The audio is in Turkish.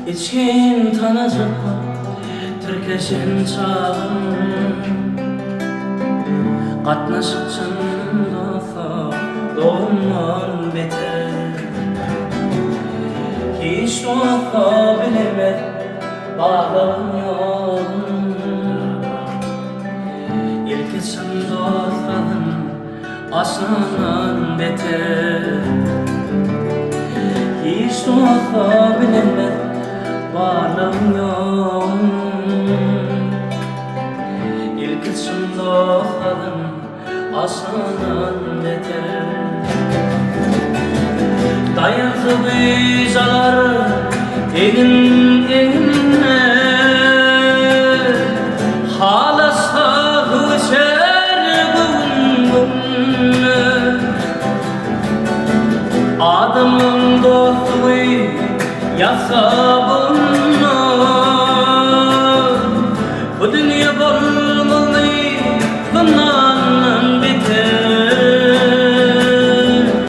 İçkin tanıcık Türkeşin çağın Katnaşıkçın dostu Doğumman beter Hiç dostu bilemek Bağlığın yolun İlk için dostların Aşınan beter Hiç dostu bilemek Bağlığın yolun İlk için dostların Aşınan beter Dayandı büyücalar Egin eginle Hala sağı şer bununla Adamın dostu yasa bununla